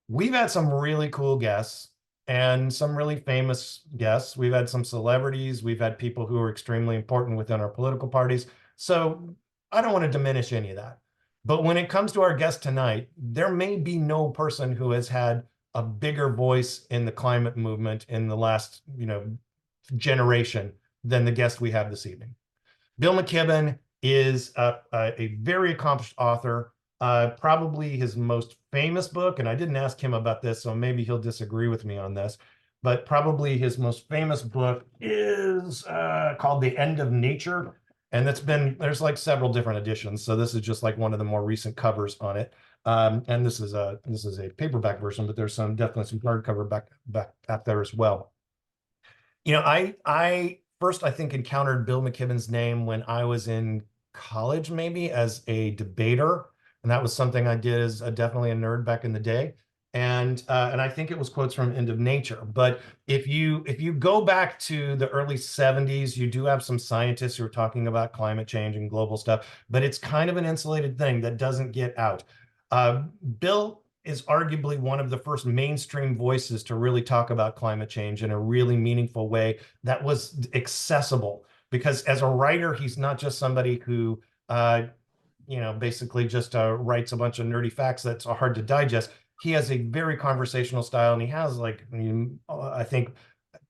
We've had some really cool guests and some really famous guests. We've had some celebrities. We've had people who are extremely important within our political parties. So I don't want to diminish any of that. But when it comes to our guest tonight, there may be no person who has had a bigger voice in the climate movement in the last, generation than the guest we have this evening. Bill McKibben is a very accomplished author. Probably his most famous book, and I didn't ask him about this, so maybe he'll disagree with me on this, but probably his most famous book is called The End of Nature. And there's like several different editions. So this is just like one of the more recent covers on it. And this is a paperback version, but there's definitely some hardcover back out there as well. I first, I think, encountered Bill McKibben's name when I was in college, maybe as a debater, and that was something I did as definitely a nerd back in the day. And I think it was quotes from End of Nature. But if you go back to the early 70s, you do have some scientists who are talking about climate change and global stuff, but it's kind of an insulated thing that doesn't get out. Bill is arguably one of the first mainstream voices to really talk about climate change in a really meaningful way that was accessible. Because as a writer, he's not just somebody who, basically just writes a bunch of nerdy facts that's hard to digest. He has a very conversational style, and he has like, I think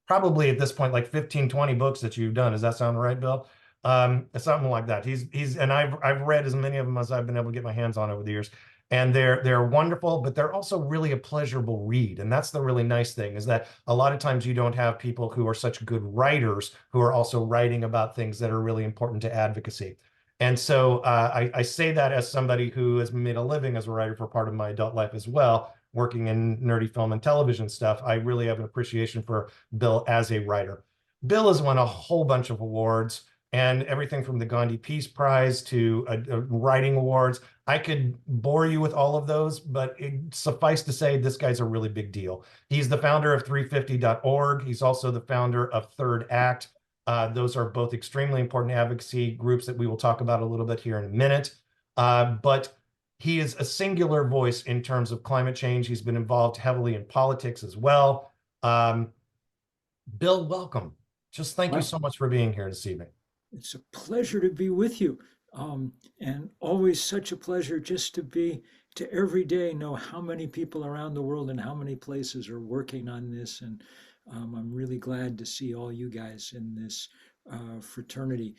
probably at this point, like 15, 20 books that you've done. Does that sound right, Bill? Something like that. And I've read as many of them as I've been able to get my hands on over the years. And they're wonderful, but they're also really a pleasurable read. And that's the really nice thing, is that a lot of times you don't have people who are such good writers who are also writing about things that are really important to advocacy. And so I say that as somebody who has made a living as a writer for part of my adult life as well, working in nerdy film and television stuff. I really have an appreciation for Bill as a writer. Bill has won a whole bunch of awards, and everything from the Gandhi Peace Prize to writing awards. I could bore you with all of those, but suffice to say, this guy's a really big deal. He's the founder of 350.org. He's also the founder of Third Act. Those are both extremely important advocacy groups that we will talk about a little bit here in a minute. But he is a singular voice in terms of climate change. He's been involved heavily in politics as well. Bill, welcome. Just thank you Well, so much for being here this evening. it's a pleasure to be with you. And always such a pleasure just to every day know how many people around the world and how many places are working on this. And I'm really glad to see all you guys in this fraternity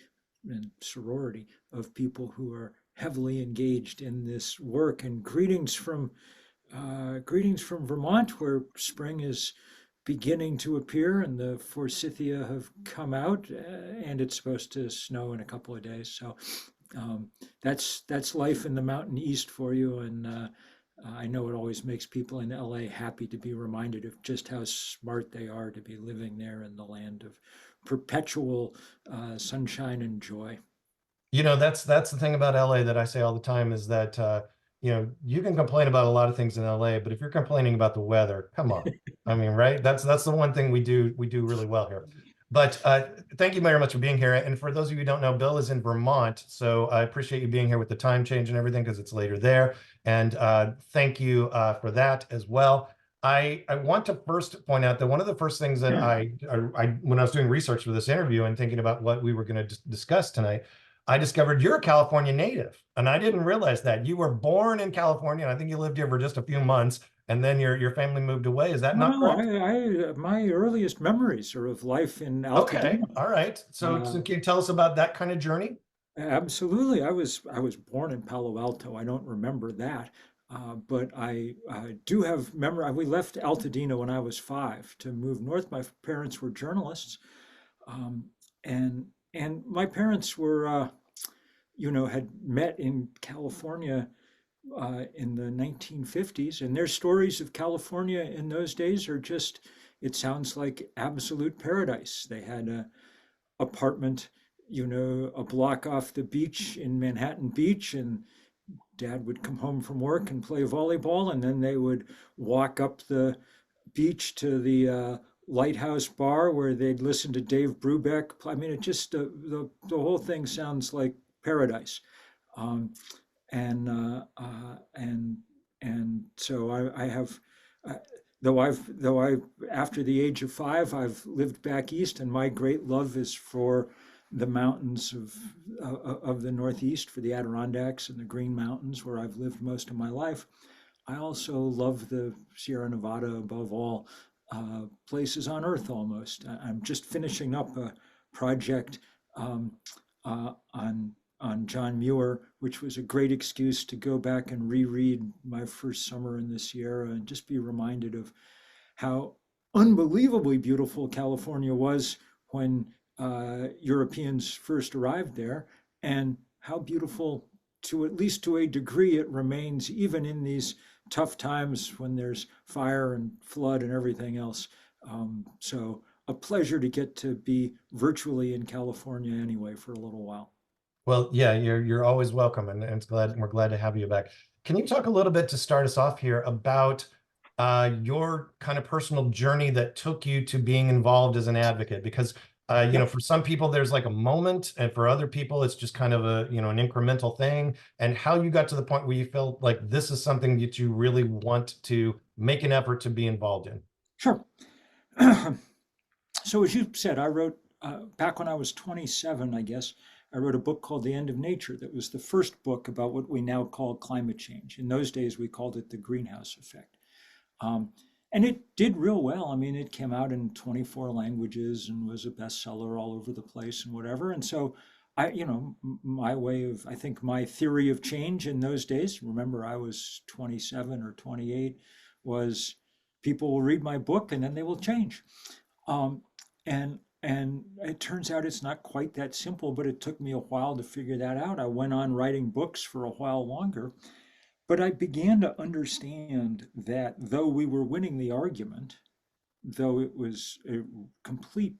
and sorority of people who are heavily engaged in this work. And greetings from Vermont, where spring is beginning to appear and the forsythia have come out, and it's supposed to snow in a couple of days. So that's life in the mountain east for you. And I know it always makes people in LA happy to be reminded of just how smart they are to be living there in the land of perpetual sunshine and joy. That's the thing about LA that I say all the time, is that you can complain about a lot of things in LA, but if you're complaining about the weather, come on. I mean, right? That's the one thing we do really well here. But thank you very much for being here. And for those of you who don't know, Bill is in Vermont, so I appreciate you being here with the time change and everything, because it's later there. And thank you for that as well. I want to first point out that one of the first things that I when I was doing research for this interview and thinking about what we were going to discuss tonight, I discovered you're a California native, and I didn't realize that. You were born in California, and I think you lived here for just a few months, and then your family moved away. Is that not No, correct? my earliest memories are of life in Okay, Altadena. all right. So Uh, can you tell us about that kind of journey? Absolutely. I was born in Palo Alto. I don't remember that, but I do have memory. We left Altadena when I was 5 to move north. My parents were journalists, um, and my parents were, had met in California in the 1950s, and their stories of California in those days are just. It sounds like absolute paradise. They had a apartment, a block off the beach in Manhattan Beach, and dad would come home from work and play volleyball, and then they would walk up the beach to the Lighthouse Bar where they'd listen to Dave Brubeck. I mean, it just the whole thing sounds like paradise. Um, and uh, uh, and and so I have uh, though I after the age of 5, I've lived back east, and my great love is for the mountains of the Northeast, for the Adirondacks and the Green Mountains, where I've lived most of my life. I also love the Sierra Nevada above all places on earth almost. I'm just finishing up a project um, on John Muir, which was a great excuse to go back and reread my first summer in the Sierra and just be reminded of how unbelievably beautiful California was when Europeans first arrived there, and how beautiful, to at least to a degree, it remains even in these tough times when there's fire and flood and everything else. So a pleasure to get to be virtually in California anyway for a little while. Well, yeah, you're always welcome, and we're glad to have you back. Can you talk a little bit to start us off here about your kind of personal journey that took you to being involved as an advocate? Because Yep, for some people there's like a moment, and for other people it's just kind of a an incremental thing. And how you got to the point where you felt like this is something that you really want to make an effort to be involved in. sure. So as you said, I wrote back when I was 27, I guess. I wrote a book called The End of Nature that was the first book about what we now call climate change. In those days, we called it the greenhouse effect. Um, and it did real well. I mean, it came out in 24 languages and was a bestseller all over the place and whatever. And so my way of, I think my theory of change in those days, remember I was 27 or 28, was people will read my book and then they will change. Um, and it turns out it's not quite that simple, but it took me a while to figure that out. I went on writing books for a while longer, but I began to understand that though we were winning the argument, though it was a complete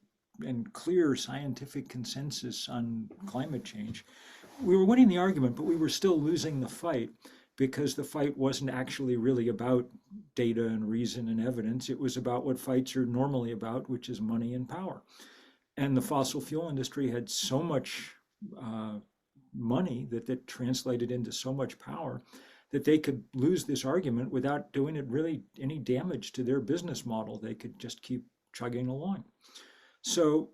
and clear scientific consensus on climate change, we were winning the argument, but we were still losing the fight because the fight wasn't actually really about data and reason and evidence. It was about what fights are normally about, which is money and power. And the fossil fuel industry had so much uh, money that translated into so much power that they could lose this argument without doing it really any damage to their business model. They could just keep chugging along. So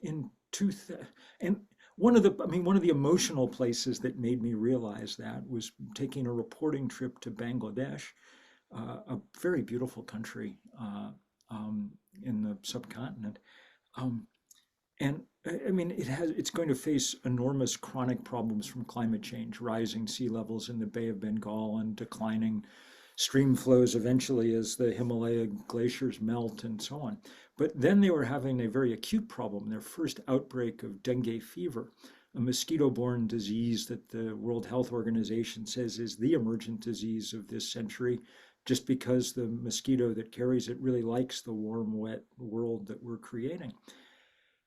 in two, and one of the emotional places that made me realize that was taking a reporting trip to Bangladesh, a very beautiful country in the subcontinent. Um, and I mean, it's going to face enormous chronic problems from climate change, rising sea levels in the Bay of Bengal and declining stream flows eventually as the Himalaya glaciers melt and so on. But then they were having a very acute problem, their first outbreak of dengue fever, a mosquito-borne disease that the World Health Organization says is the emergent disease of this century, just because the mosquito that carries it really likes the warm, wet world that we're creating.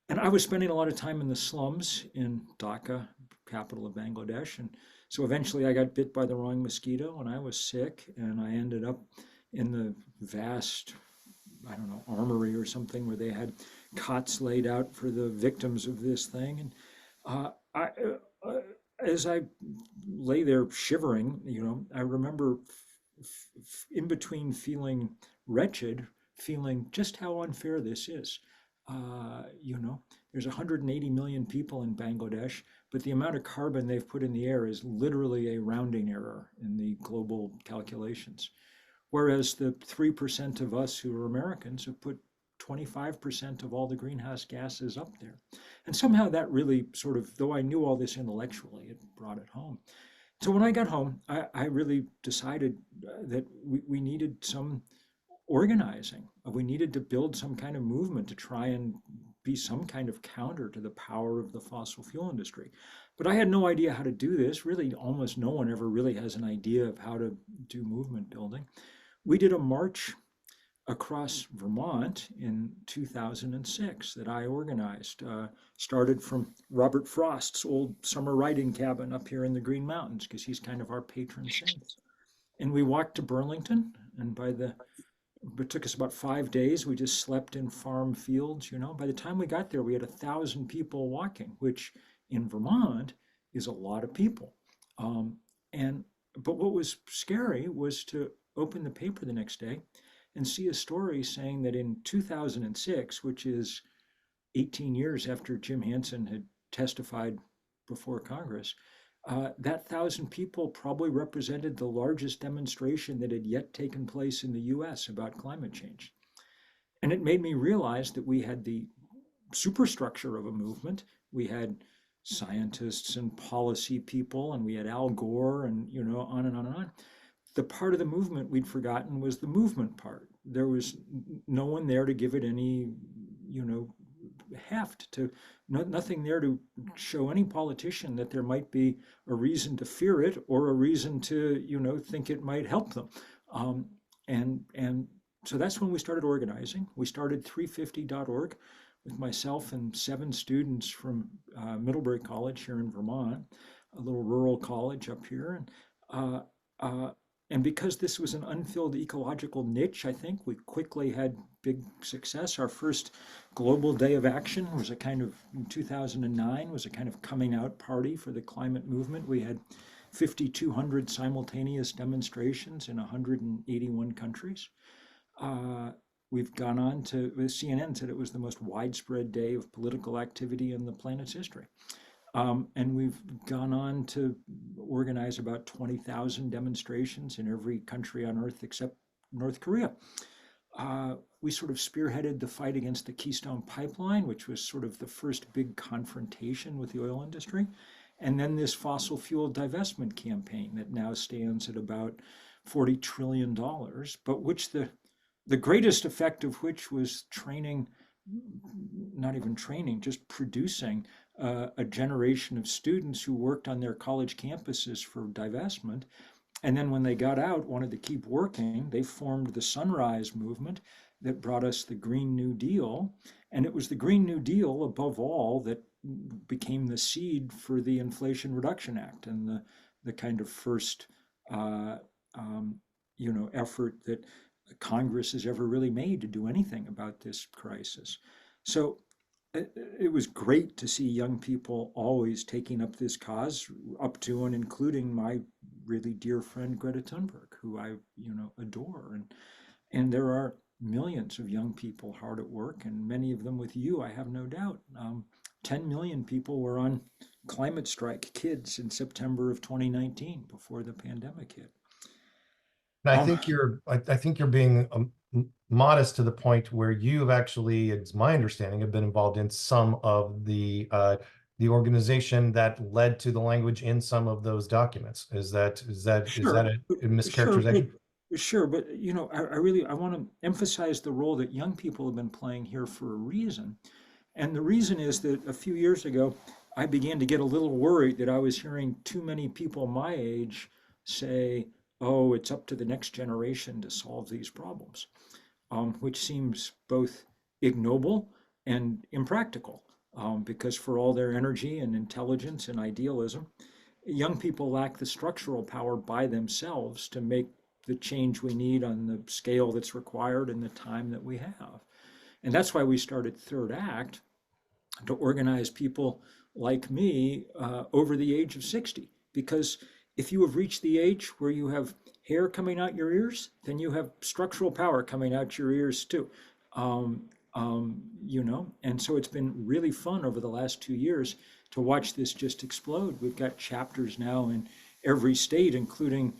And I was spending a lot of time in the slums in Dhaka, capital of Bangladesh. And so eventually I got bit by the wrong mosquito and I was sick. And I ended up in the vast, I don't know, armory or something where they had cots laid out for the victims of this thing. And as I lay there shivering, I remember in between feeling wretched, feeling just how unfair this is. There's 180 million people in Bangladesh, but the amount of carbon they've put in the air is literally a rounding error in the global calculations. Whereas the 3% of us who are Americans have put 25% of all the greenhouse gases up there. And somehow that really sort of, though I knew all this intellectually, it brought it home. So when I got home, I really decided that we needed some organizing. We needed to build some kind of movement to try and be some kind of counter to the power of the fossil fuel industry. But I had no idea how to do this. Really, almost no one ever really has an idea of how to do movement building. We did a march across Vermont in 2006 that I organized. Started from Robert Frost's old summer riding cabin up here in the Green Mountains, because he's kind of our patron saint. And we walked to Burlington, and it took us about 5 days. We just slept in farm fields. By the time we got there, we had 1,000 people walking, which in Vermont is a lot of people. Um, and but what was scary was to open the paper the next day and see a story saying that in 2006, which is 18 years after Jim Hansen had testified before Congress, that 1,000 people probably represented the largest demonstration that had yet taken place in the US about climate change. And it made me realize that we had the superstructure of a movement. We had scientists and policy people, and we had Al Gore, and on and on and on. The part of the movement we'd forgotten was the movement part. There was no one there to give it any, heft to, nothing there to show any politician that there might be a reason to fear it or a reason to, think it might help them. And so that's when we started organizing. We started 350.org with myself and 7 students from Middlebury College here in Vermont, a little rural college up here. And because this was an unfilled ecological niche, I think we quickly had big success. Our first global day of action was in 2009, was a kind of coming out party for the climate movement. We had 5,200 simultaneous demonstrations in 181 countries. We've gone on to, CNN said it was the most widespread day of political activity in the planet's history. And we've gone on to organize about 20,000 demonstrations in every country on earth except North Korea. We sort of spearheaded the fight against the Keystone Pipeline, which was sort of the first big confrontation with the oil industry. And then this fossil fuel divestment campaign that now stands at about $40 trillion, but which the greatest effect of which was training, not even training, just producing a generation of students who worked on their college campuses for divestment. And then when they got out, wanted to keep working, they formed the Sunrise Movement that brought us the Green New Deal. And it was the Green New Deal, above all, that became the seed for the Inflation Reduction Act and the kind of first, effort that Congress has ever really made to do anything about this crisis. So it was great to see young people always taking up this cause, up to and including my really dear friend Greta Thunberg, who I adore, and there are millions of young people hard at work, and many of them with you, I have no doubt. 10 million people were on climate strike, kids, in September of 2019 before the pandemic hit. And I think you're being modest to the point where you've actually, it's my understanding, have been involved in some of the organization that led to the language in some of those documents. Is that a mischaracterization? Sure, but I want to emphasize the role that young people have been playing here for a reason. And the reason is that a few years ago, I began to get a little worried that I was hearing too many people my age say, oh, it's up to the next generation to solve these problems, which seems both ignoble and impractical, because for all their energy and intelligence and idealism, young people lack the structural power by themselves to make the change we need on the scale that's required in the time that we have. And that's why we started Third Act, to organize people like me over the age of 60, because if you have reached the age where you have hair coming out your ears, then you have structural power coming out your ears too. And so it's been really fun over the last 2 years to watch this just explode. We've got chapters now in every state, including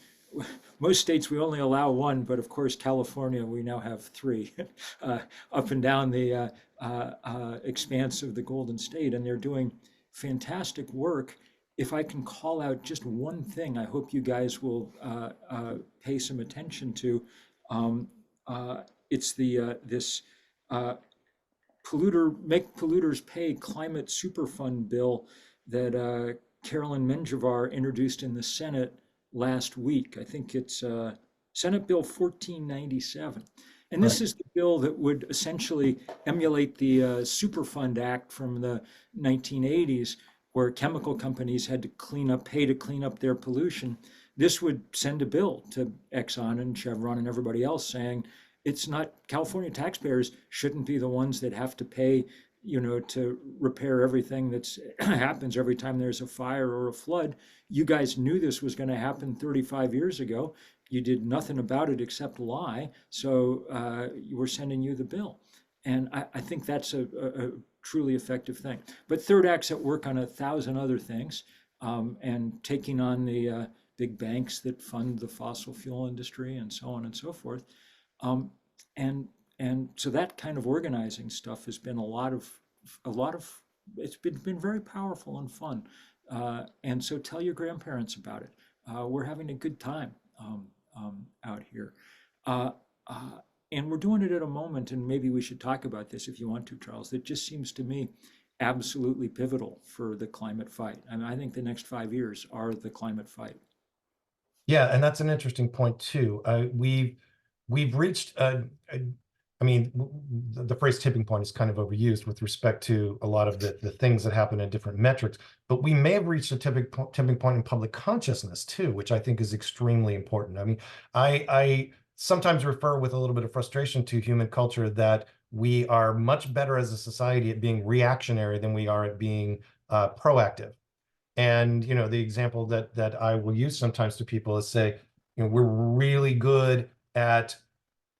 most states we only allow 1, but of course California we now have 3 up and down the expanse of the Golden State, and they're doing fantastic work. If I can call out just one thing, I hope you guys will pay some attention to. It's this Make Polluters Pay Climate Superfund bill that Carolyn Menjivar introduced in the Senate last week. I think it's Senate Bill 1497. And this is the bill that would essentially emulate the Superfund Act from the 1980s, where chemical companies had to pay to clean up their pollution. This would send a bill to Exxon and Chevron and everybody else saying, it's not, California taxpayers shouldn't be the ones that have to pay, to repair everything that happens every time there's a fire or a flood. You guys knew this was going to happen 35 years ago, you did nothing about it except lie, so we're sending you the bill. And I think that's a truly effective thing. But third act's at work on 1,000 other things, and taking on the big banks that fund the fossil fuel industry and so on and so forth. Um, and and so that kind of organizing stuff has been a lot of it's been very powerful and fun. And so tell your grandparents about it. We're having a good time out here. Uh, uh, and we're doing it at a moment, and maybe we should talk about this if you want to, Charles, that just seems to me absolutely pivotal for the climate fight. I mean, I think the next 5 years are the climate fight. Yeah, and that's an interesting point too. We've reached I mean, the phrase tipping point is kind of overused with respect to a lot of the things that happen in different metrics, but we may have reached a tipping point in public consciousness too, which I think is extremely important. I mean, I sometimes refer with a little bit of frustration to human culture that we are much better as a society at being reactionary than we are at being proactive. And the example that I will use sometimes to people is say, we're really good at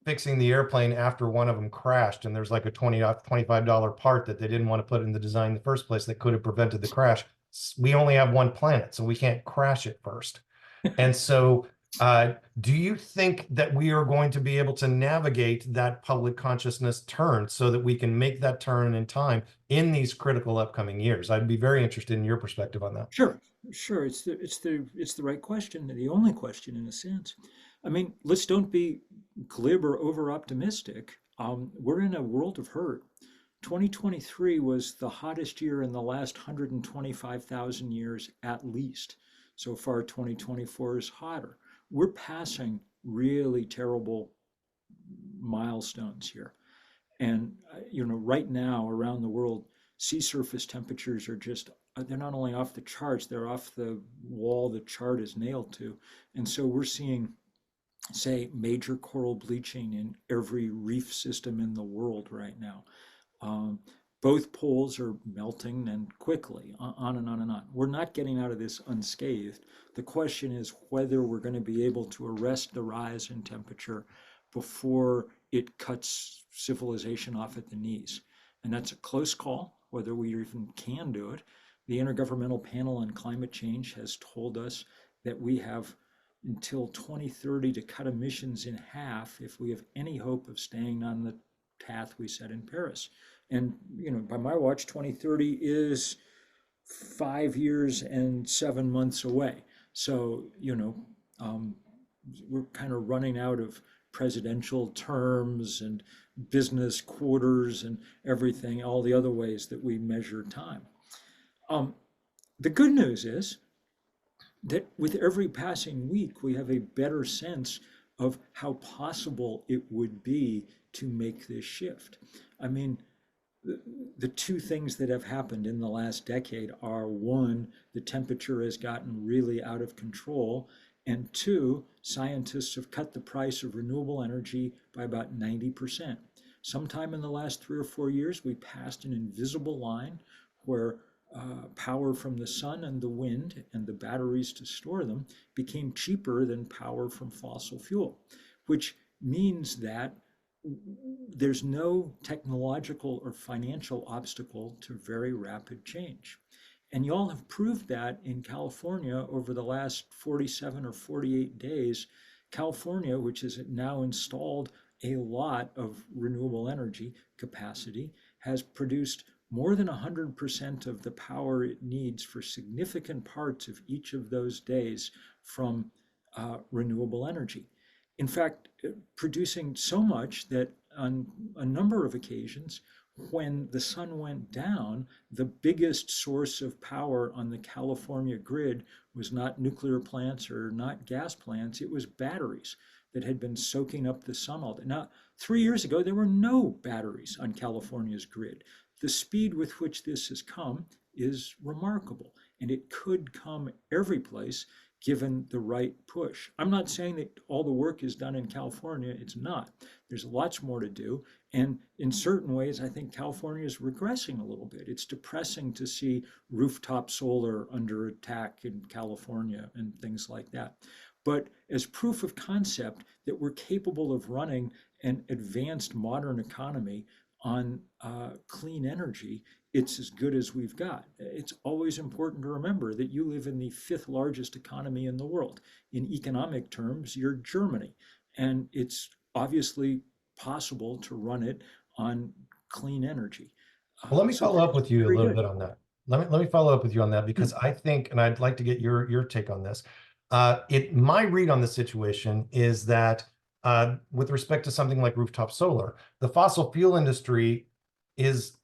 fixing the airplane after one of them crashed, and there's like a $25 part that they didn't want to put in the design in the first place that could have prevented the crash. We only have one planet, so we can't crash it first. And so, do you think that we are going to be able to navigate that public consciousness turn so that we can make that turn in time in these critical upcoming years? I'd be very interested in your perspective on that. Sure, sure. It's the right question, the only question in a sense. I mean, let's don't be glib or over optimistic. We're in a world of hurt. 2023 was the hottest year in the last 125,000 years at least. So far, 2024 is hotter. We're passing really terrible milestones here. And right now around the world, sea surface temperatures are just they're not only off the charts, they're off the wall the chart is nailed to. And so we're seeing, say, major coral bleaching in every reef system in the world right now. Um, both poles are melting and quickly, on and on and on. We're not getting out of this unscathed. The question is whether we're going to be able to arrest the rise in temperature before it cuts civilization off at the knees. And that's a close call, whether we even can do it. The Intergovernmental Panel on Climate Change has told us that we have until 2030 to cut emissions in half if we have any hope of staying on the path we set in Paris. And by my watch, 2030 is 5 years and 7 months away. So we're kind of running out of presidential terms and business quarters and everything, all the other ways that we measure time. The good news is that with every passing week, we have a better sense of how possible it would be to make this shift. I mean, the two things that have happened in the last decade are, one, the temperature has gotten really out of control, and two, scientists have cut the price of renewable energy by about 90%. Sometime in the last 3 or 4 years, we passed an invisible line where power from the sun and the wind and the batteries to store them became cheaper than power from fossil fuel, which means that there's no technological or financial obstacle to very rapid change. And y'all have proved that in California over the last 47 or 48 days. California, which has now installed a lot of renewable energy capacity, has produced more than 100% of the power it needs for significant parts of each of those days from renewable energy. In fact, producing so much that on a number of occasions, when the sun went down, the biggest source of power on the California grid was not nuclear plants or not gas plants, it was batteries that had been soaking up the sun all day. Now, 3 years ago, there were no batteries on California's grid. The speed with which this has come is remarkable, and it could come every place given the right push. I'm not saying that all the work is done in California. It's not. There's lots more to do. And in certain ways, I think California is regressing a little bit. It's depressing to see rooftop solar under attack in California and things like that. but as proof of concept that we're capable of running an advanced modern economy on clean energy, it's as good as we've got. It's always important to remember that you live in the fifth largest economy in the world. In economic terms, you're Germany, and it's obviously possible to run it on clean energy. Well, let me So follow up that's with you a very little good. bit on that. Let me follow up with you on that Hmm. because I think, and I'd like to get your take on this. My read on the situation is that with respect to something like rooftop solar, the fossil fuel industry is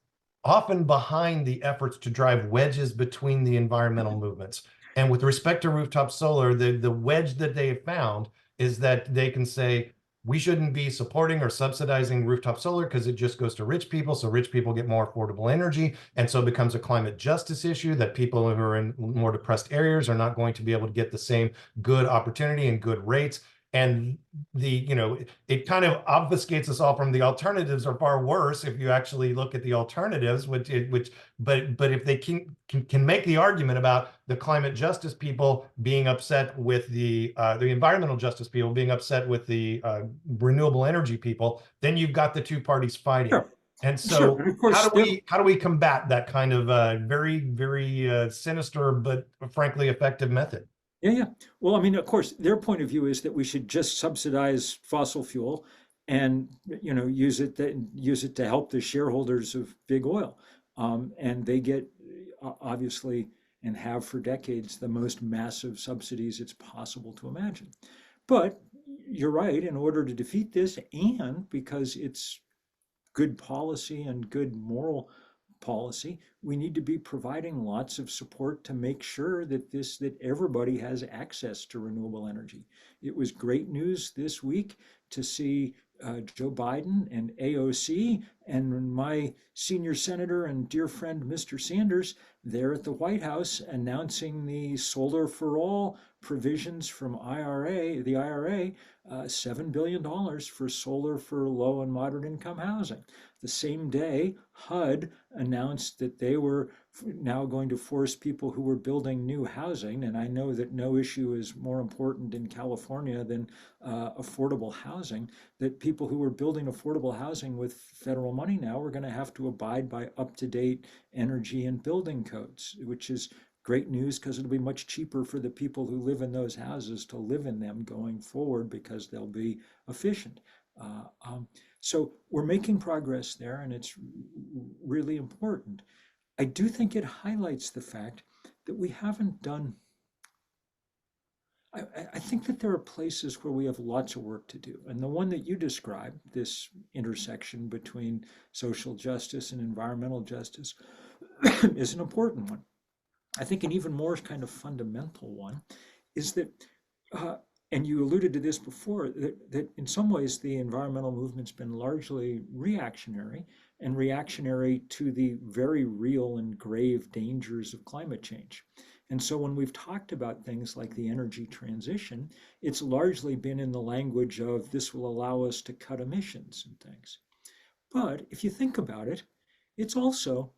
often behind the efforts to drive wedges between the environmental movements. And with respect to rooftop solar, the wedge that they have found is that they can say, we shouldn't be supporting or subsidizing rooftop solar because it just goes to rich people. So rich people get more affordable energy. And so it becomes a climate justice issue that people who are in more depressed areas are not going to be able to get the same good opportunity and good rates. And it kind of obfuscates us all from the alternatives are far worse if you actually look at the alternatives, but if they can make the argument about the climate justice people being upset with the environmental justice people being upset with the renewable energy people, then you've got the two parties fighting. Sure, And sure. so And of how course, do there, we combat that kind of very very sinister but frankly effective method? yeah, yeah. Well, I mean, of course, their point of view is that we should just subsidize fossil fuel and, use it to help the shareholders of big oil. And they get, obviously, and have for decades, the most massive subsidies it's possible to imagine. But you're right, in order to defeat this, and because it's good policy and good moral policy, we need to be providing lots of support to make sure that everybody has access to renewable energy. It was great news this week to see Joe Biden and AOC and my senior senator and dear friend Mr. Sanders there at the White House announcing the Solar for All provisions from the IRA, $7 billion for solar for low and moderate income housing. The same day, HUD announced that they were now going to force people who were building new housing, and I know that no issue is more important in California than affordable housing, that people who were building affordable housing with federal money now are going to have to abide by up-to-date energy and building codes, which is great news because it'll be much cheaper for the people who live in those houses to live in them going forward because they'll be efficient. Uh, um, so we're making progress there, and it's really important. I do think it highlights the fact that we haven't done. I think that there are places where we have lots of work to do. And the one that you described, this intersection between social justice and environmental justice, is an important one. I think an even more kind of fundamental one is that, uh, and you alluded to this before, that in some ways the environmental movement's been largely reactionary to the very real and grave dangers of climate change. And so when we've talked about things like the energy transition, it's largely been in the language of this will allow us to cut emissions and things. But if you think about it, it's also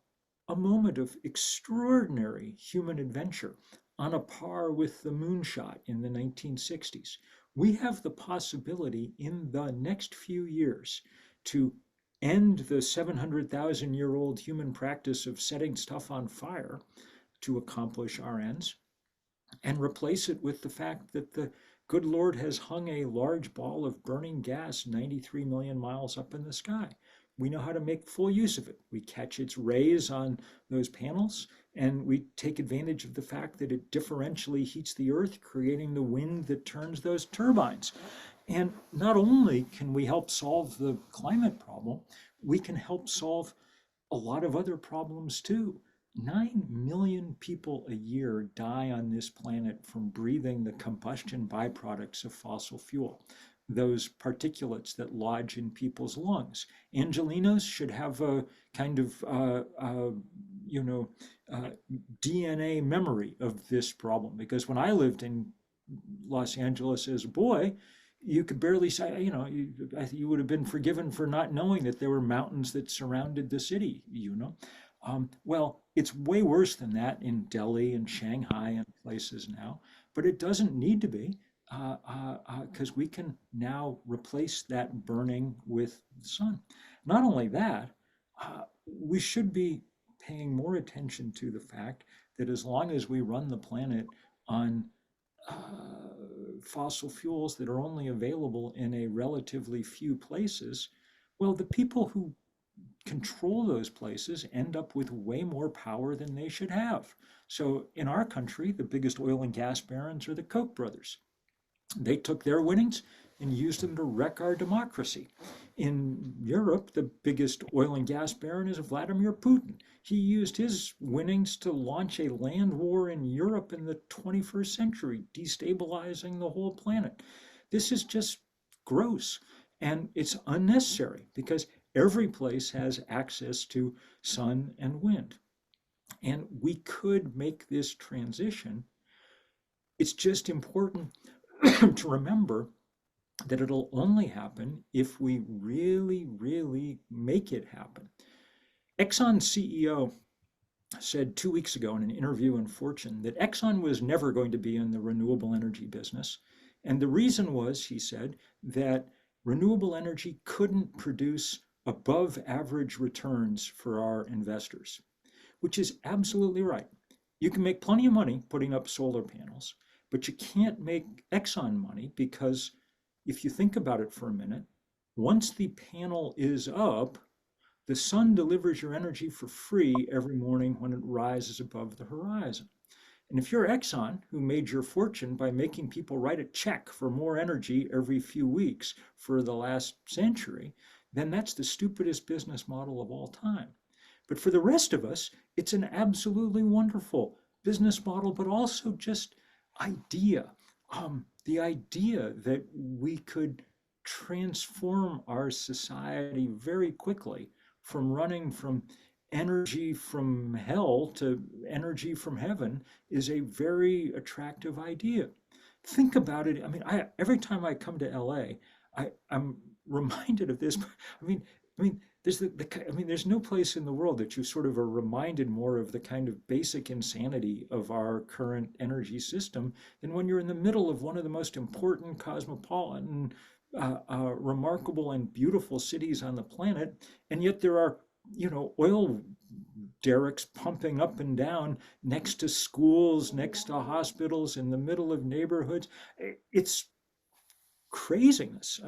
a moment of extraordinary human adventure on a par with the moonshot in the 1960s. We have the possibility in the next few years to end the 700,000-year-old human practice of setting stuff on fire to accomplish our ends and replace it with the fact that the good Lord has hung a large ball of burning gas 93 million miles up in the sky. We know how to make full use of it. We catch its rays on those panels, and we take advantage of the fact that it differentially heats the earth, creating the wind that turns those turbines. And not only can we help solve the climate problem, we can help solve a lot of other problems too. 9 million people a year die on this planet from breathing the combustion byproducts of fossil fuel, those particulates that lodge in people's lungs. Angelinos should have a kind of, you know, uh, DNA memory of this problem because when I lived in Los Angeles as a boy, you could barely say, you would have been forgiven for not knowing that there were mountains that surrounded the city. Well, it's way worse than that in Delhi and Shanghai and places now, but it doesn't need to be. because we can now replace that burning with the sun. Not only that, we should be paying more attention to the fact that as long as we run the planet on fossil fuels that are only available in a relatively few places, well, the people who control those places end up with way more power than they should have. So in our country, the biggest oil and gas barons are the Koch brothers. They took their winnings and used them to wreck our democracy. In Europe, the biggest oil and gas baron is Vladimir Putin. He used his winnings to launch a land war in Europe in the 21st century, destabilizing the whole planet. This is just gross, and it's unnecessary because every place has access to sun and wind. And we could make this transition. It's just important to remember that it'll only happen if we really, really make it happen. Exxon's CEO said 2 weeks ago in an interview in Fortune that Exxon was never going to be in the renewable energy business. And the reason was, he said, that renewable energy couldn't produce above average returns for our investors, which is absolutely right. You can make plenty of money putting up solar panels, but you can't make Exxon money because if you think about it for a minute, once the panel is up, the sun delivers your energy for free every morning when it rises above the horizon. And if you're Exxon, who made your fortune by making people write a check for more energy every few weeks for the last century, then that's the stupidest business model of all time. But for the rest of us, it's an absolutely wonderful business model, but also just idea. The idea that we could transform our society very quickly from running from energy from hell to energy from heaven is a very attractive idea. Think about it. I mean, every time I come to LA, I'm reminded of this. There's no place in the world that you sort of are reminded more of the kind of basic insanity of our current energy system than when you're in the middle of one of the most important cosmopolitan, remarkable and beautiful cities on the planet, and yet there are, oil derricks pumping up and down next to schools, next to hospitals, in the middle of neighborhoods. It's craziness.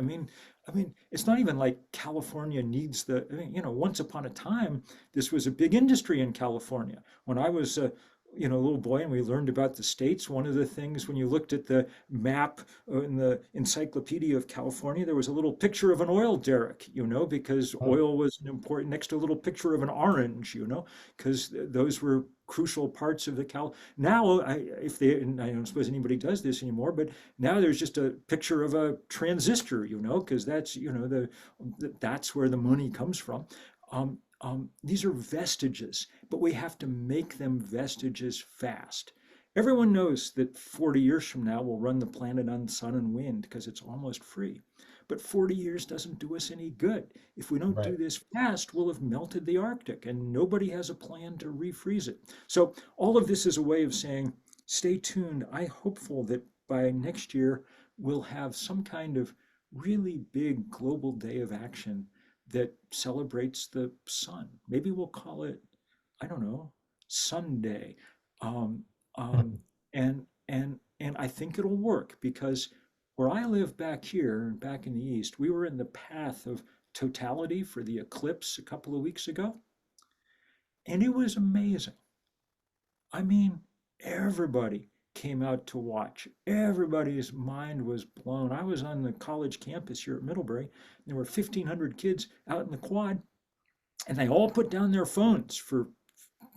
It's not even like California needs once upon a time, this was a big industry in California. When I was a little boy and we learned about the states, one of the things when you looked at the map in the Encyclopedia of California, there was a little picture of an oil derrick, because oil was an important, next to a little picture of an orange, because those were crucial parts of the Now, and I don't suppose anybody does this anymore, but now there's just a picture of a transistor, because that's, that's where the money comes from. These are vestiges, but we have to make them vestiges fast. Everyone knows that 40 years from now we'll run the planet on sun and wind because it's almost free. But 40 years doesn't do us any good. If we don't do Right. this fast, we'll have melted the Arctic and nobody has a plan to refreeze it. So all of this is a way of saying, stay tuned. I'm hopeful that by next year we'll have some kind of really big global day of action that celebrates the sun. Maybe we'll call it, I don't know, Sunday. Um, um, and I think it'll work because where I live back here, back in the East, we were in the path of totality for the eclipse a couple of weeks ago, and it was amazing. I mean, everybody came out to watch. Everybody's mind was blown. I was on the college campus here at Middlebury. There were 1,500 kids out in the quad, and they all put down their phones for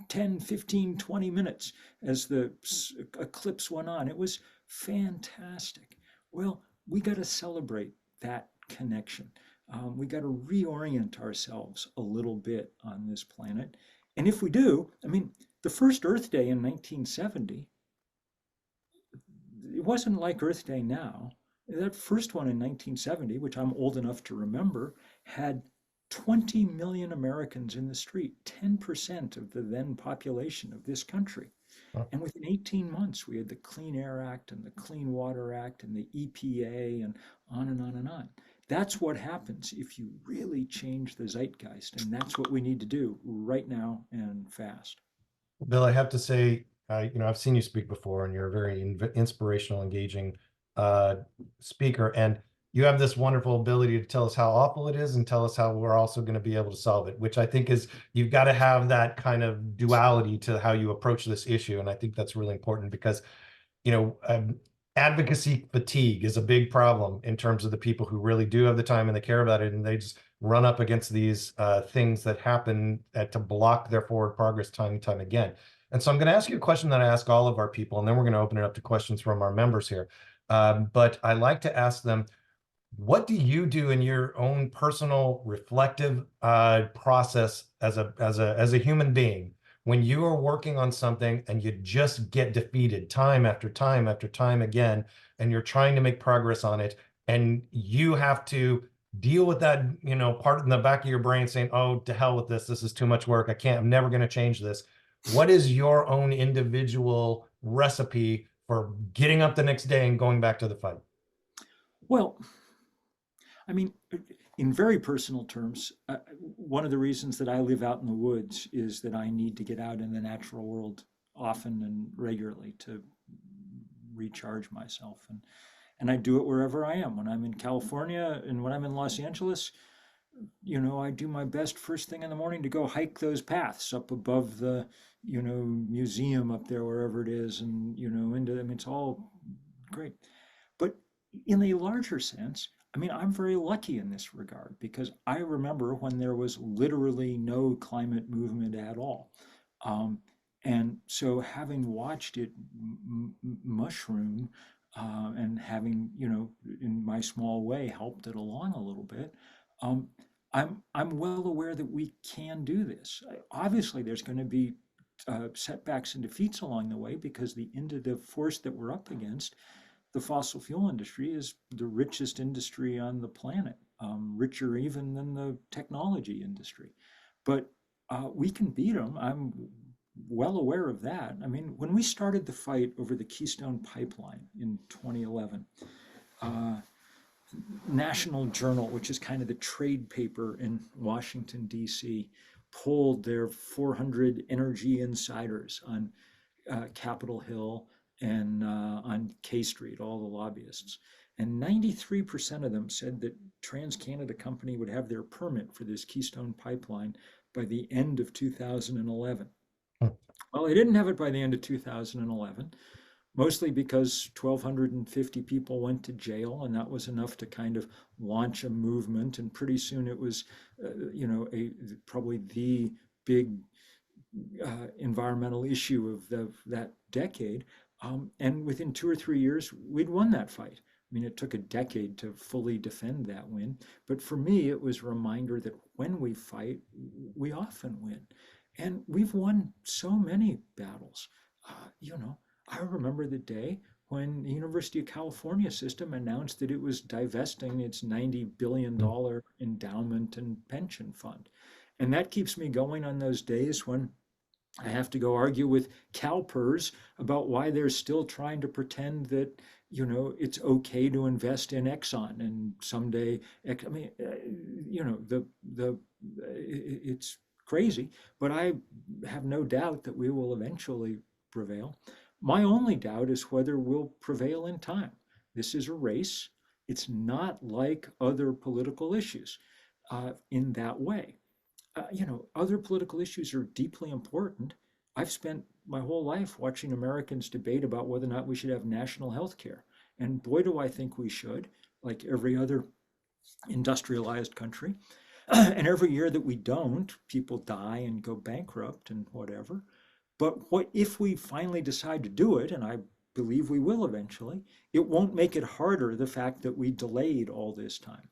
10, 15, 20 minutes as the eclipse went on. It was fantastic. Well, we got to celebrate that connection. We got to reorient ourselves a little bit on this planet. And if we do, the first Earth Day in 1970, it wasn't like Earth Day now. That first one in 1970, which I'm old enough to remember, had 20 million Americans in the street, 10% of the then population of this country. Well, And within 18 months, we had the Clean Air Act and the Clean Water Act and the EPA and on and on and on. That's what happens if you really change the zeitgeist. And that's what we need to do right now and fast. Bill, I have to say, I've seen you speak before, and you're a very inspirational, engaging uh, speaker, and you have this wonderful ability to tell us how awful it is and tell us how we're also going to be able to solve it, which I think is you've got to have that kind of duality to how you approach this issue, and I think that's really important because you know, advocacy fatigue is a big problem in terms of the people who really do have the time and they care about it, and they just run up against these things that happen to block their forward progress time and time again. And so I'm going to ask you a question that I ask all of our people, and then we're going to open it up to questions from our members here. But I like to ask them, what do you do in your own personal reflective process as a human being when you are working on something and you just get defeated time after time after time again, and you're trying to make progress on it, and you have to deal with that, part in the back of your brain saying, "Oh, to hell with this. This is too much work. I can't. I'm never going to change this." What is your own individual recipe for getting up the next day and going back to the fight? Well, I mean, in very personal terms, one of the reasons that I live out in the woods is that I need to get out in the natural world often and regularly to recharge myself. And I do it wherever I am. When I'm in California and when I'm in Los Angeles, I do my best first thing in the morning to go hike those paths up above the, museum up there, wherever it is, and, into them. It's all great. But in a larger sense, I mean, I'm very lucky in this regard because I remember when there was literally no climate movement at all. Um, and so having watched it mushroom and having, in my small way, helped it along a little bit, um, I'm well aware that we can do this. Obviously, there's going to be setbacks and defeats along the way because the force that we're up against, the fossil fuel industry, is the richest industry on the planet, richer even than the technology industry. But we can beat them. I'm well aware of that. I mean, when we started the fight over the Keystone Pipeline in 2011, uh, National Journal, which is kind of the trade paper in Washington, D.C., polled their 400 energy insiders on Capitol Hill and on K Street, all the lobbyists. And 93% of them said that TransCanada Company would have their permit for this Keystone Pipeline by the end of 2011. Well, they didn't have it by the end of 2011, mostly because 1,250 people went to jail, and that was enough to kind of launch a movement. And pretty soon it was, probably the big environmental issue of that decade. And within 2 or 3 years, we'd won that fight. I mean, it took a decade to fully defend that win. But for me, it was a reminder that when we fight, we often win. And we've won so many battles. I remember the day when the University of California system announced that it was divesting its $90 billion endowment and pension fund. And that keeps me going on those days when I have to go argue with CalPERS about why they're still trying to pretend that, it's okay to invest in Exxon and someday, I mean, it's crazy, but I have no doubt that we will eventually prevail. My only doubt is whether we'll prevail in time. This is a race. It's not like other political issues in that way. Other political issues are deeply important. I've spent my whole life watching Americans debate about whether or not we should have national health care. And boy, do I think we should, like every other industrialized country. And every year that we don't, people die and go bankrupt and whatever. But what if we finally decide to do it, and I believe we will eventually, it won't make it harder the fact that we delayed all this time.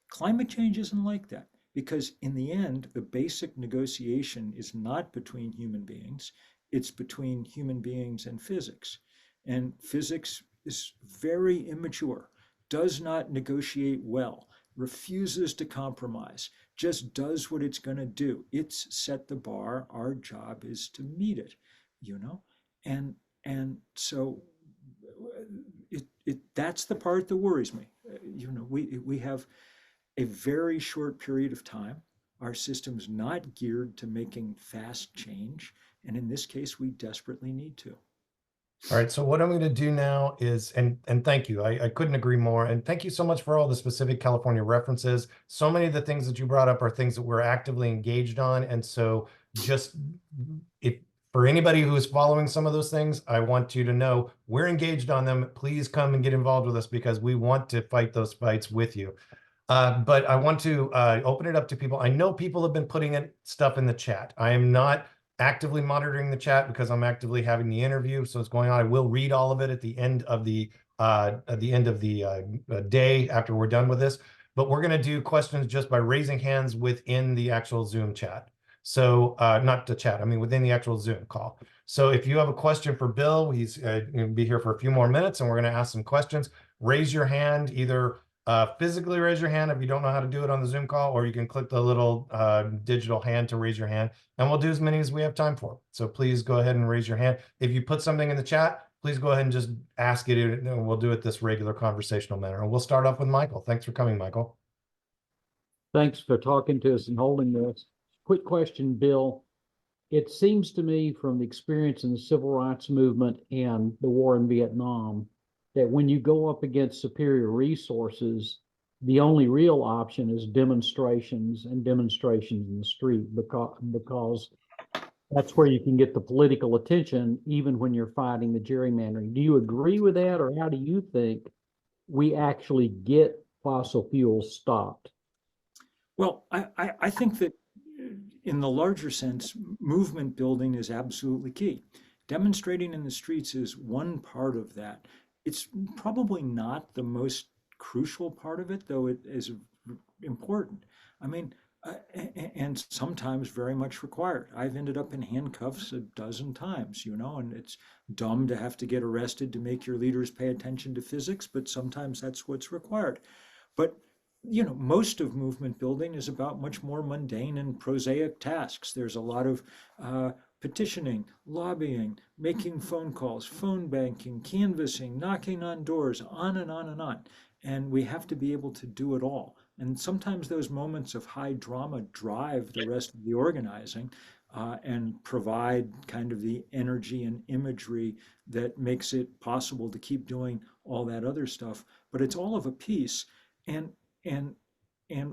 Climate change isn't like that because in the end, the basic negotiation is not between human beings, it's between human beings and physics. And physics is very immature, does not negotiate well, refuses to compromise, just does what it's going to do. It's set the bar. Our job is to meet it, you know? and so that's the part that worries me. We have a very short period of time. Our system's not geared to making fast change, and in this case, we desperately need to. All right, so what I'm going to do now is, and thank you, I couldn't agree more. And thank you so much for all the specific California references. So many of the things that you brought up are things that we're actively engaged on. And so just if for anybody who is following some of those things, I want you to know we're engaged on them. Please come and get involved with us because we want to fight those fights with you. But I want to open it up to people. I know people have been putting stuff in the chat. I am not actively monitoring the chat because I'm actively having the interview, so it's going on. I will read all of it at the end of the day after we're done with this. But we're going to do questions just by raising hands within the actual Zoom chat. So not the chat, I mean within the actual Zoom call. So if you have a question for Bill, he's going to be here for a few more minutes, and we're going to ask some questions. Raise your hand, either physically raise your hand if you don't know how to do it on the Zoom call, or you can click the little digital hand to raise your hand, and we'll do as many as we have time for. So please go ahead and raise your hand. If you put something in the chat, please go ahead and just ask it, and we'll do it this regular conversational manner. And we'll start off with Michael. Thanks for coming, Michael. Thanks for talking to us and holding this. Quick question, Bill. It seems to me from the experience in the civil rights movement and the war in Vietnam that when you go up against superior resources, the only real option is demonstrations and demonstrations in the street because that's where you can get the political attention even when you're fighting the gerrymandering. Do you agree with that, or how do you think we actually get fossil fuels stopped? Well, I think that in the larger sense, movement building is absolutely key. Demonstrating in the streets is one part of that. It's probably not the most crucial part of it, though it is important. I mean, and sometimes very much required. I've ended up in handcuffs a dozen times, and it's dumb to have to get arrested to make your leaders pay attention to physics, but sometimes that's what's required. But most of movement building is about much more mundane and prosaic tasks. There's a lot of petitioning, lobbying, making phone calls, phone banking, canvassing, knocking on doors, on and on and on. And we have to be able to do it all. And sometimes those moments of high drama drive the rest of the organizing and provide kind of the energy and imagery that makes it possible to keep doing all that other stuff. But it's all of a piece. And and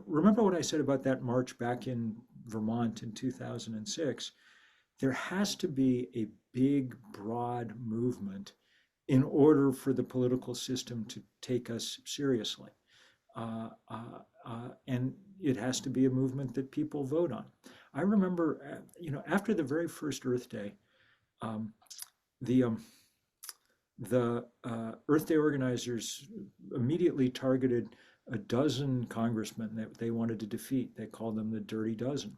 remember what I said about that march back in Vermont in 2006. There has to be a big, broad movement in order for the political system to take us seriously. And it has to be a movement that people vote on. I remember, after the very first Earth Day, um, the Earth Day organizers immediately targeted a dozen congressmen that they wanted to defeat. They called them the Dirty Dozen.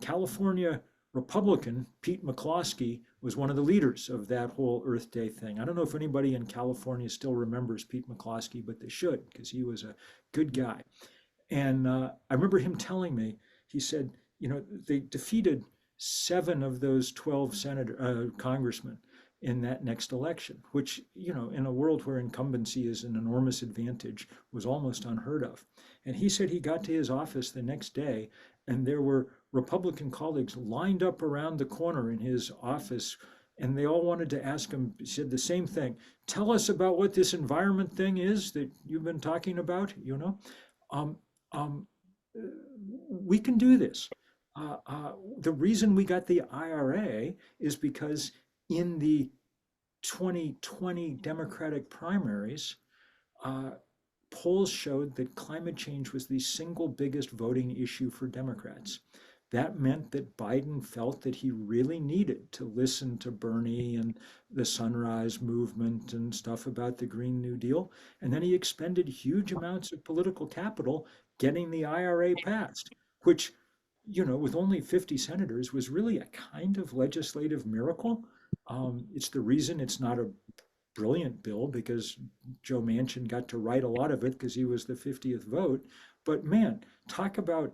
California Republican Pete McCloskey was one of the leaders of that whole Earth Day thing. I don't know if anybody in California still remembers Pete McCloskey, but they should, because he was a good guy. And I remember him telling me, he said, they defeated 7 of those 12 congressmen in that next election, which, in a world where incumbency is an enormous advantage, was almost unheard of. And he said he got to his office the next day, and there were Republican colleagues lined up around the corner in his office, and they all wanted to ask him, said the same thing. Tell us about what this environment thing is that you've been talking about, Um, um, we can do this. The reason we got the IRA is because in the 2020 Democratic primaries, polls showed that climate change was the single biggest voting issue for Democrats. That meant that Biden felt that he really needed to listen to Bernie and the Sunrise Movement and stuff about the Green New Deal. And then he expended huge amounts of political capital getting the IRA passed, which, with only 50 senators was really a kind of legislative miracle. It's the reason it's not a brilliant bill, because Joe Manchin got to write a lot of it because he was the 50th vote. But man, talk about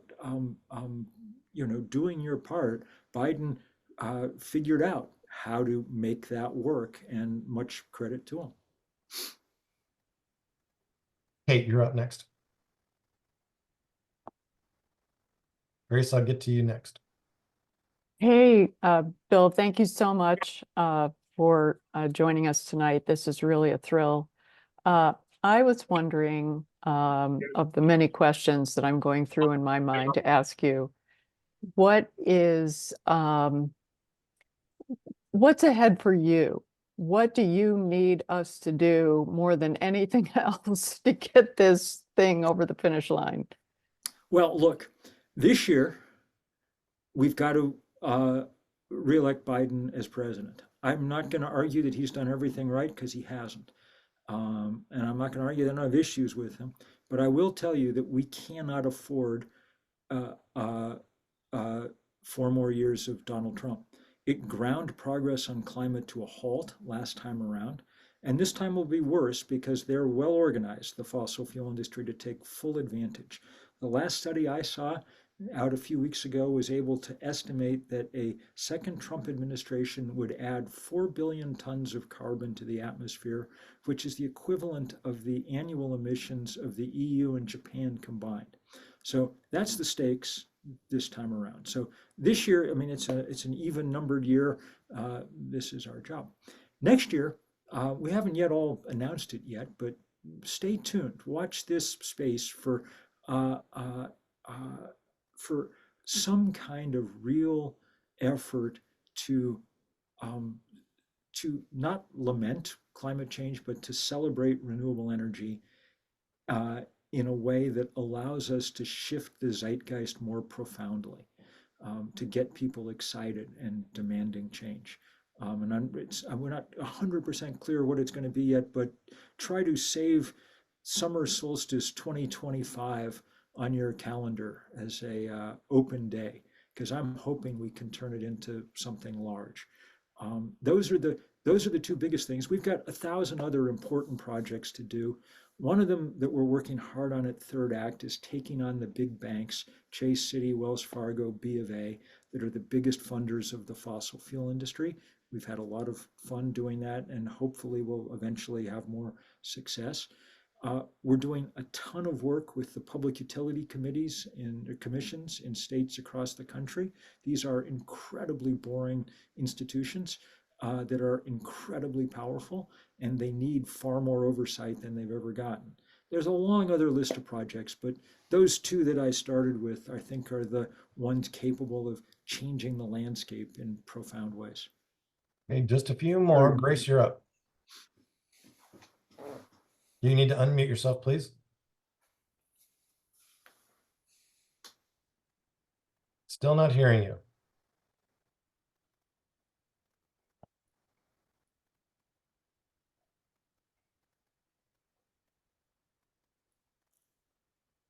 doing your part. Biden figured out how to make that work, and much credit to them. Kate, you're up next. Grace, I'll get to you next. Hey, Bill, thank you so much for joining us tonight. This is really a thrill. I was wondering, of the many questions that I'm going through in my mind to ask you, what's ahead for you? What do you need us to do more than anything else to get this thing over the finish line? Well, look, this year we've got to reelect Biden as president. I'm not going to argue that he's done everything right, because he hasn't. And I'm not going to argue that I don't have issues with him. But I will tell you that we cannot afford uh, uh, 4 more years of Donald Trump. It ground progress on climate to a halt last time around. And this time will be worse, because they're well organized, the fossil fuel industry, to take full advantage. The last study I saw out a few weeks ago was able to estimate that a second Trump administration would add 4 billion tons of carbon to the atmosphere, which is the equivalent of the annual emissions of the EU and Japan combined. So that's the stakes this time around. So this year, I mean, it's an even numbered year. This is our job. Next year, we haven't yet all announced it yet, but stay tuned. Watch this space for some kind of real effort to not lament climate change, but to celebrate renewable energy in a way that allows us to shift the zeitgeist more profoundly, to get people excited and demanding change. We're not 100% clear what it's going to be yet, but try to save summer solstice 2025 on your calendar as a open day, because I'm hoping we can turn it into something large. Those are the two biggest things. We've got 1,000 other important projects to do. One of them that we're working hard on at Third Act is taking on the big banks, Chase City, Wells Fargo, B of A, that are the biggest funders of the fossil fuel industry. We've had a lot of fun doing that, and hopefully we'll eventually have more success. We're doing a ton of work with the public utility committees and commissions in states across the country. These are incredibly boring institutions that are incredibly powerful, and they need far more oversight than they've ever gotten. There's a long other list of projects, but those two that I started with, I think, are the ones capable of changing the landscape in profound ways. Okay, just a few more. Grace, you're up. You need to unmute yourself, please. Still not hearing you.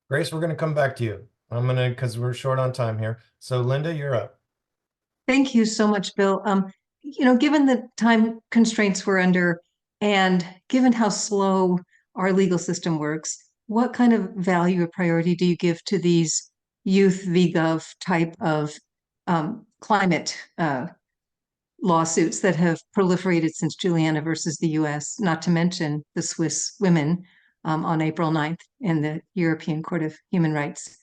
Grace, we're going to come back to you. Because we're short on time here. So Linda, you're up. Thank you so much, Bill. Given the time constraints we're under, and given how slow our legal system works, what kind of value or priority do you give to these youth VGov type of climate lawsuits that have proliferated since Juliana versus the US, not to mention the Swiss women on April 9th in the European Court of Human Rights?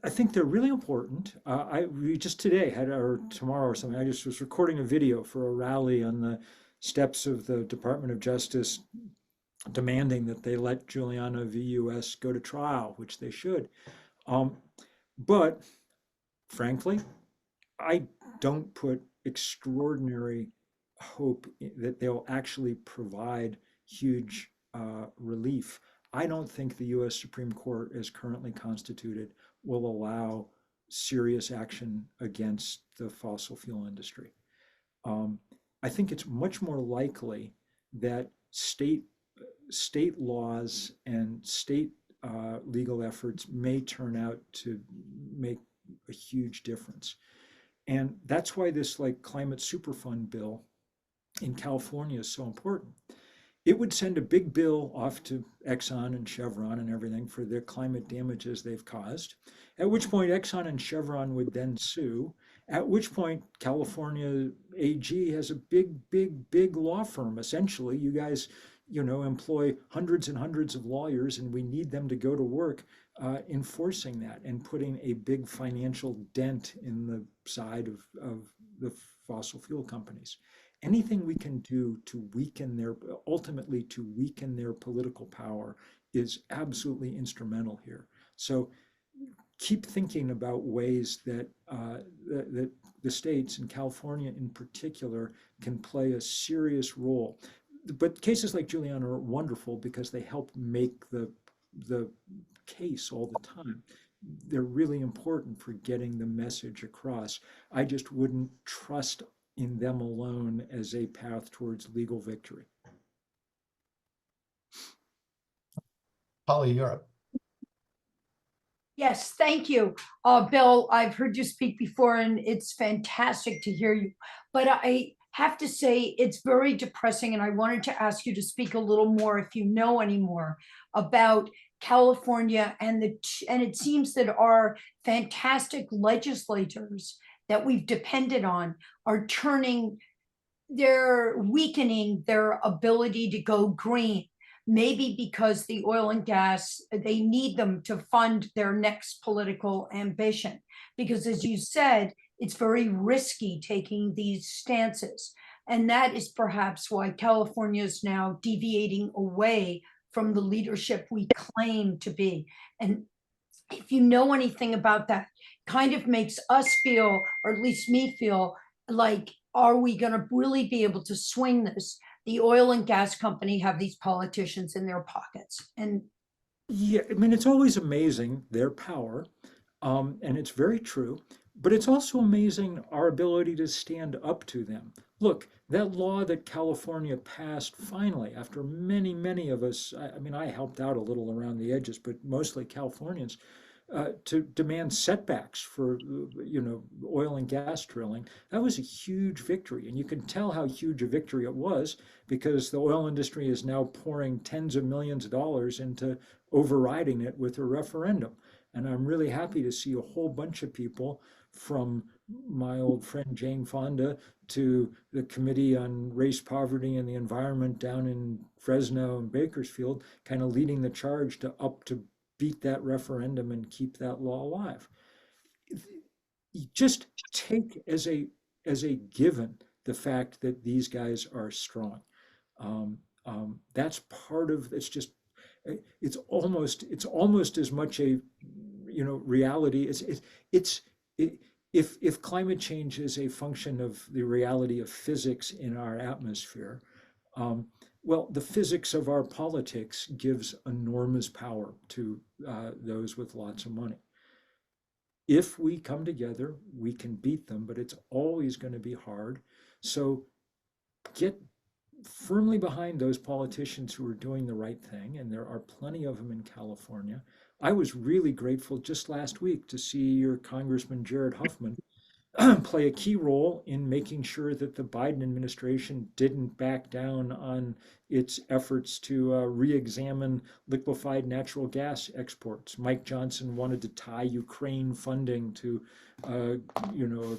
I think they're really important. We just today had, or tomorrow or something, I just was recording a video for a rally on the steps of the Department of Justice demanding that they let Juliana v. US go to trial, which they should. But frankly, I don't put extraordinary hope that they'll actually provide huge relief. I don't think the US Supreme Court, as currently constituted, will allow serious action against the fossil fuel industry. I think it's much more likely that state laws and state legal efforts may turn out to make a huge difference. And that's why this climate superfund bill in California is so important. It would send a big bill off to Exxon and Chevron and everything for their climate damages they've caused, at which point Exxon and Chevron would then sue, At which point, California AG has a big law firm. Essentially, you guys, employ hundreds and hundreds of lawyers, and we need them to go to work enforcing that and putting a big financial dent in the side of the fossil fuel companies. Anything we can do to ultimately to weaken their political power is absolutely instrumental here. So keep thinking about ways that the states, and California in particular, can play a serious role. But cases like Juliana are wonderful because they help make the case all the time. They're really important for getting the message across. I just wouldn't trust in them alone as a path towards legal victory. Polly, you're up. Yes, thank you. Bill, I've heard you speak before and it's fantastic to hear you. But I have to say it's very depressing, and I wanted to ask you to speak a little more, if you know any more, about California and it seems that our fantastic legislators that we've depended on are they're weakening their ability to go green. Maybe because the oil and gas, they need them to fund their next political ambition. Because as you said, it's very risky taking these stances. And that is perhaps why California is now deviating away from the leadership we claim to be. And if you know anything about that, kind of makes us feel, or at least me feel, like, are we going to really be able to swing this? The oil and gas company have these politicians in their pockets. And yeah, I mean, it's always amazing their power, and it's very true, but it's also amazing our ability to stand up to them. Look, that law that California passed finally, after many of us, I mean, I helped out a little around the edges, but mostly Californians, to demand setbacks for oil and gas drilling. That was a huge victory, and you can tell how huge a victory it was because the oil industry is now pouring tens of millions of dollars into overriding it with a referendum. And I'm really happy to see a whole bunch of people, from my old friend Jane Fonda to the Committee on Race, Poverty, and the Environment down in Fresno and Bakersfield, kind of leading the charge to beat that referendum and keep that law alive. You just take as a given the fact that these guys are strong. That's part of it's just it's almost as much a reality. If climate change is a function of the reality of physics in our atmosphere, well, the physics of our politics gives enormous power to those with lots of money. If we come together, we can beat them, but it's always going to be hard. So get firmly behind those politicians who are doing the right thing, and there are plenty of them in California. I was really grateful just last week to see your Congressman Jared Huffman play a key role in making sure that the Biden administration didn't back down on its efforts to re-examine liquefied natural gas exports. Mike Johnson wanted to tie Ukraine funding to, a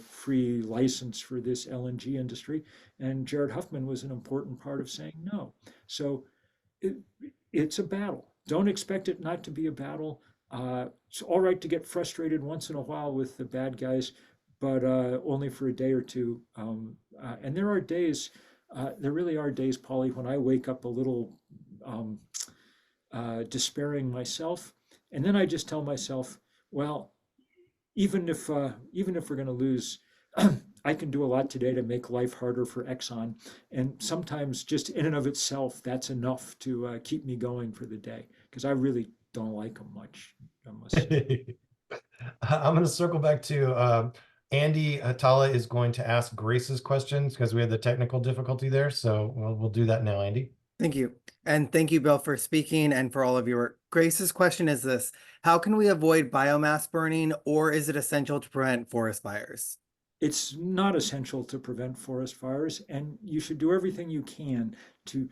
free license for this LNG industry, and Jared Huffman was an important part of saying no. So it's a battle. Don't expect it not to be a battle. It's all right to get frustrated once in a while with the bad guys, but only for a day or two. And there are days, there really are days, Polly, when I wake up a little despairing myself, and then I just tell myself, well, even if we're going to lose, I can do a lot today to make life harder for Exxon, and sometimes just in and of itself, that's enough to keep me going for the day, because I really don't like them much, I must say. I'm going to circle back to Andy Atala is going to ask Grace's questions because we had the technical difficulty there. So we'll do that now, Andy. Thank you. And thank you, Bill, for speaking and for all of your work. Grace's question is this: how can we avoid biomass burning, or is it essential to prevent forest fires? It's not essential to prevent forest fires, and you should do everything you can to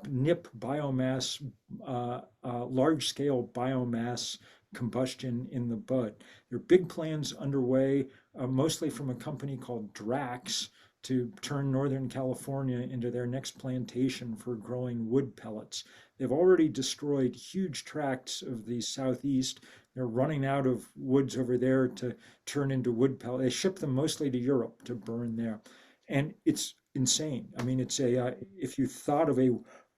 nip biomass, large-scale biomass combustion in the bud. There are big plans underway, mostly from a company called Drax, to turn Northern California into their next plantation for growing wood pellets. They've already destroyed huge tracts of the Southeast. They're running out of woods over there to turn into wood pellets. They ship them mostly to Europe to burn there. And it's insane. I mean, it's if you thought of a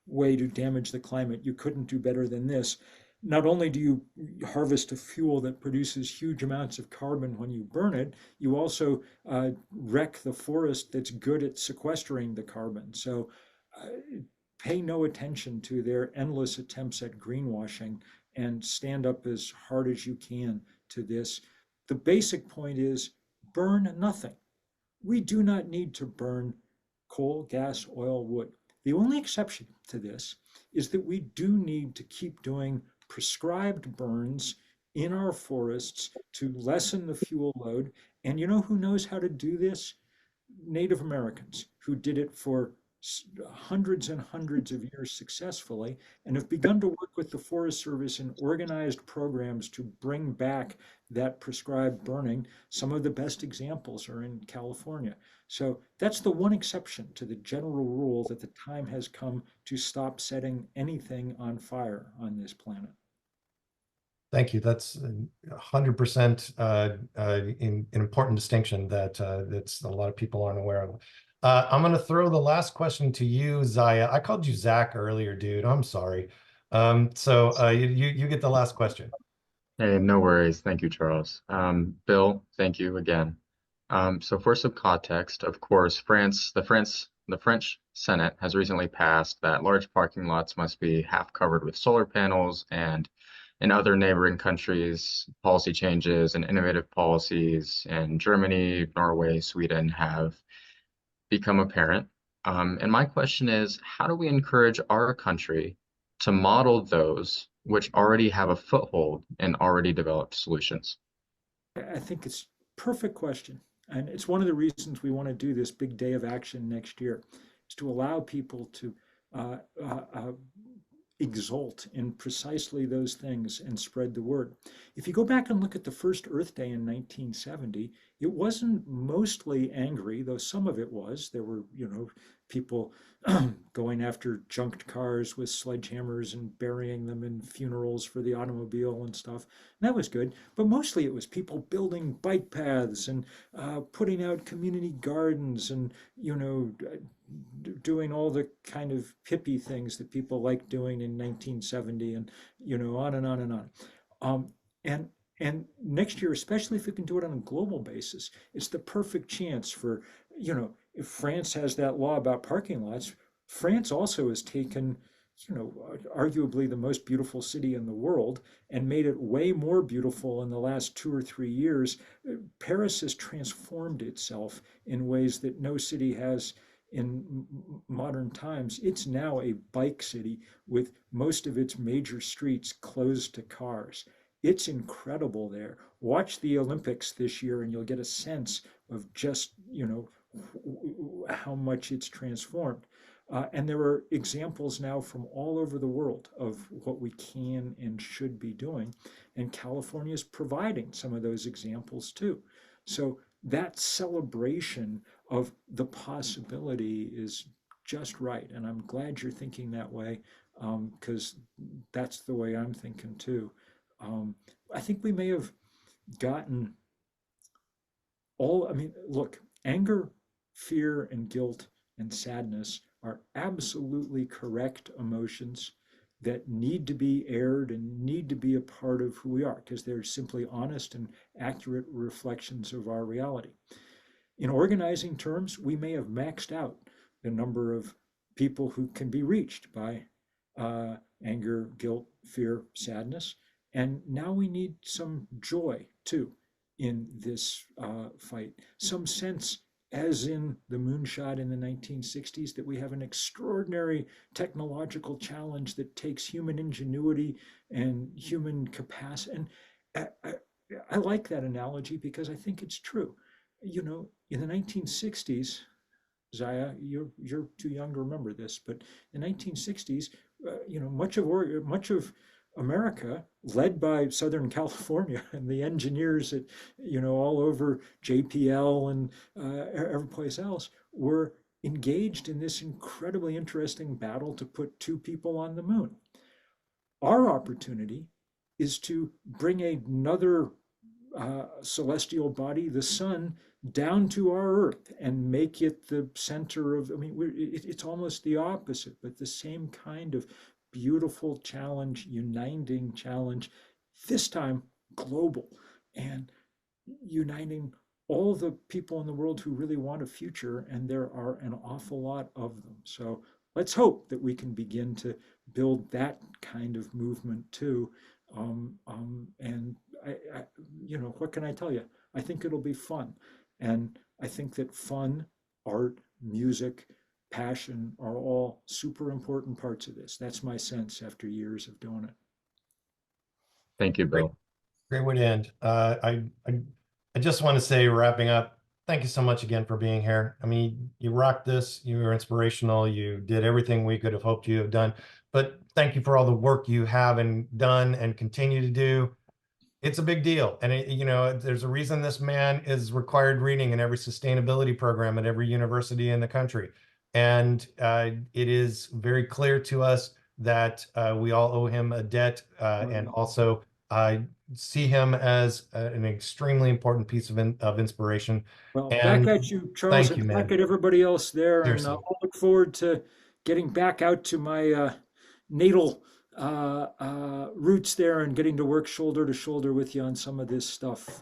way to damage the climate, you couldn't do better than this. Not only do you harvest a fuel that produces huge amounts of carbon when you burn it, you also wreck the forest that's good at sequestering the carbon. So pay no attention to their endless attempts at greenwashing and stand up as hard as you can to this. The basic point is burn nothing. We do not need to burn coal, gas, oil, wood. The only exception to this is that we do need to keep doing prescribed burns in our forests to lessen the fuel load. And you know who knows how to do this? Native Americans who did it for hundreds and hundreds of years successfully and have begun to work with the Forest Service in organized programs to bring back that prescribed burning. Some of the best examples are in California. So that's the one exception to the general rule that the time has come to stop setting anything on fire on this planet. Thank you. That's 100% an important distinction that that's a lot of people aren't aware of. I'm going to throw the last question to you, Zaya. I called you Zach earlier, dude. I'm sorry. So you get the last question. Hey, no worries. Thank you, Charles. Bill, thank you again. So for some context, of course, the French Senate has recently passed that large parking lots must be half covered with solar panels, and in other neighboring countries, policy changes and innovative policies in Germany, Norway, Sweden have become apparent. And my question is, how do we encourage our country to model those which already have a foothold in already developed solutions? I think it's a perfect question. And it's one of the reasons we want to do this big day of action next year, is to allow people to exult in precisely those things and spread the word. If you go back and look at the first Earth Day in 1970, it wasn't mostly angry, though some of it was. There were, people going after junked cars with sledgehammers and burying them in funerals for the automobile and stuff. And that was good. But mostly it was people building bike paths and putting out community gardens and, doing all the kind of hippie things that people liked doing in 1970 and, on and on and on. And next year, especially if we can do it on a global basis, it's the perfect chance for, if France has that law about parking lots, France also has taken, arguably the most beautiful city in the world and made it way more beautiful in the last 2 or 3 years. Paris has transformed itself in ways that no city has in modern times. It's now a bike city with most of its major streets closed to cars. It's incredible there. Watch the Olympics this year and you'll get a sense of just, how much it's transformed. And there are examples now from all over the world of what we can and should be doing. And California is providing some of those examples too. So that celebration of the possibility is just right. And I'm glad you're thinking that way, because that's the way I'm thinking too. I think we may have gotten look, anger, fear, and guilt and sadness are absolutely correct emotions that need to be aired and need to be a part of who we are, because they're simply honest and accurate reflections of our reality. In organizing terms, we may have maxed out the number of people who can be reached by anger, guilt, fear, sadness. And now we need some joy too in this fight, some sense, as in the moonshot in the 1960s, that we have an extraordinary technological challenge that takes human ingenuity and human capacity. And I like that analogy because I think it's true. In the 1960s, Zaya, you're too young to remember this, but in the 1960s, much of America, led by Southern California and the engineers at, all over JPL and every place else, were engaged in this incredibly interesting battle to put 2 people on the moon. Our opportunity is to bring another celestial body, the sun, down to our Earth and make it the center of, it's almost the opposite, but the same kind of beautiful challenge, uniting challenge, this time global, and uniting all the people in the world who really want a future, and there are an awful lot of them. So let's hope that we can begin to build that kind of movement too. And what can I tell you? I think it'll be fun. And I think that fun, art, music, passion are all super important parts of this. That's my sense after years of doing it. Thank you, Great. Bill. Great way to end. I just want to say, wrapping up, thank you so much again for being here. I mean, you rocked this. You were inspirational. You did everything we could have hoped you have done. But thank you for all the work you have and done and continue to do. It's a big deal. And, there's a reason this man is required reading in every sustainability program at every university in the country. And it is very clear to us that we all owe him a debt, and also see him as an extremely important piece of inspiration. Well, And back at you, Charles, thank you, and man. back at everybody else there. And Seriously. I'll look forward to getting back out to my natal roots there and getting to work shoulder to shoulder with you on some of this stuff.